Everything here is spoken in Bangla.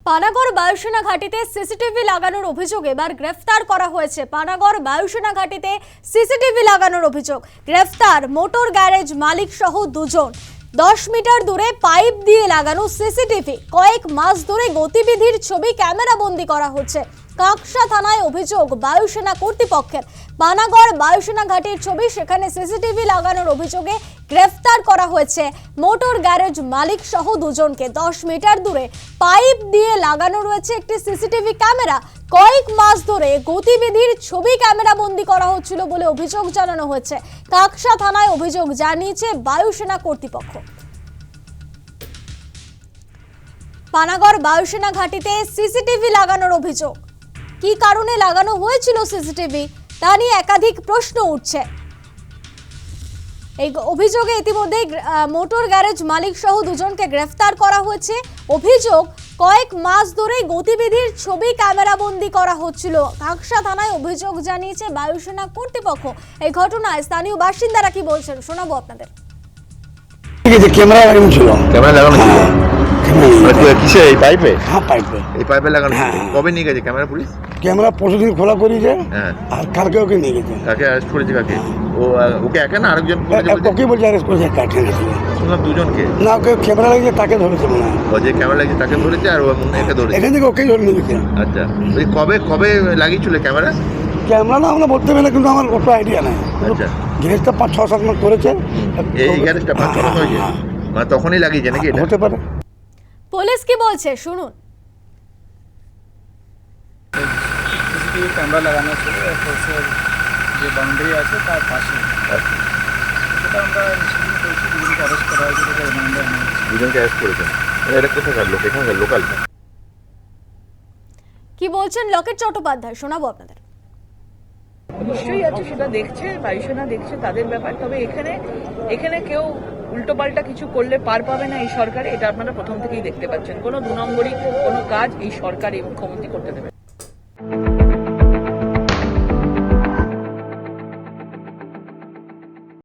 পানাগড় বায়ুসেনা ঘাঁটিতে সিসিটিভি লাগানোর অভিযোগে এবার গ্রেফতার করা হয়েছে। পানাগড় বায়ুসেনা ঘাঁটিতে সিসিটিভি লাগানোর অভিযোগ, গ্রেফতার মোটর গ্যারেজ মালিক সহ দুজন। 10 মিটার দূরে পাইপ দিয়ে লাগানো সিসিটিভি, কয়েক মাস ধরে গতিবিধির ছবি ক্যামেরা বন্দি করা হচ্ছে। কাকসা থানায় অভিযোগ বায়ুসেনা কর্তৃপক্ষের। পানাগড় বায়ুসেনা ঘাঁটির ছবি, সেখানে সিসিটিভি লাগানোর অভিযোগে গ্রেফতার করা হয়েছে মোটর গ্যারেজ মালিক সহ দুজনকে। 10 মিটার দূরে পাইপ দিয়ে লাগানো রয়েছে একটি সিসিটিভি ক্যামেরা, কয়েক মাস ধরে গতিবিধির ছবি ক্যামেরা বন্দি করা হচ্ছিল বলে অভিযোগ জানানো হয়েছে। কাকসা থানায় অভিযোগ জানিয়েছে বায়ুসেনা কর্তৃপক্ষ। পানাগড় বায়ুসেনা ঘাঁটিতে সিসিটিভি লাগানোর অভিযোগ, কি কারণে লাগানো হয়েছিল সিসিটিভি তা নিয়ে একাধিক প্রশ্ন উঠছে। এই অভিযোগে ইতিমধ্যে মোটর গ্যারেজ মালিক সহ দুজনকে গ্রেফতার করা হয়েছে। অভিযোগ, কয়েক মাস ধরে গতিবিধির ছবি ক্যামেরাবন্দি করা হচ্ছিল। কাকসা থানায় অভিযোগ জানিয়েছে বায়ুসেনা কর্তৃপক্ষ। এই ঘটনায় স্থানীয় বাসিন্দারা কি বলছেন শোনাবো আপনাদের। ক্যামেরা লাগানো ছিল। ক্যামেরা লাগানো ছিল কিসে? এই পাইপে? হ্যাঁ, পাইপে। এই পাইপে লাগানো ছিল। কবে নিয়ে গেছে ক্যামেরা পুলিশ? ক্যামেরা পরশুদিন খোলা করিয়েছে। হ্যাঁ। আর কালকে ওকে নিয়ে গেছে। কাকে অ্যারেস্ট করেছে? কাকে? ও ওকে একা না আরেকজন? ওকে বলছে অ্যারেস্ট করেছে, কাকে না শুনলাম দুজনকে। না, ওকে ক্যামেরা লাগিয়েছে তাকে ধরেছে মনে হয়। ও যে ক্যামেরা লাগিয়েছে তাকে ধরেছে আর ও একে ধরেছে। এখান থেকে ওকেই ধরে নিয়ে গেছে। আচ্ছা, ওই কবে কবে লাগিয়েছিল ক্যামেরা? ক্যামেরা না আমরা বলতে পারি, কিন্তু আমার অত আইডিয়া নাই। আচ্ছা, গ্যারেজটা 5-6 মাস করেছে। এই গ্যারেজটা 5-6 মাস হয়েছে, মানে তখনই লাগিয়েছে নাকি? এটা হতে পারে। পুলিশ কি বলছে শুনুন। সিসিটিভি ক্যামেরা লাগানো ছিল ফোর্সের যে বাউন্ডারি আছে তার পাশে। সেটা আমরা ইনস্টিটিউট করেছি, দুজনকে অ্যারেস্ট করা হয়েছে, রিমান্ডে আনা হয়েছে। দুজনকে অ্যারেস্ট করেছেন। এটা কোথাকার লোক? এখানকার লোকাল? কি বলছেন লকেট চট্টোপাধ্যায়, শোনাবো আপনাদের। নিশ্চয়ই আছে, সেটা দেখছে বায়ুসেনা, দেখছে তাদের ব্যাপার। তবে এখানে কেউ উল্টোপাল্টা কিছু করলে পার পাবে না এই সরকারে, এটা আপনারা প্রথম থেকেই দেখতে পাচ্ছেন। কোনো 2 নম্বরই কোনো কাজ এই সরকার এই মুখ্যমন্ত্রী করতে দেবে।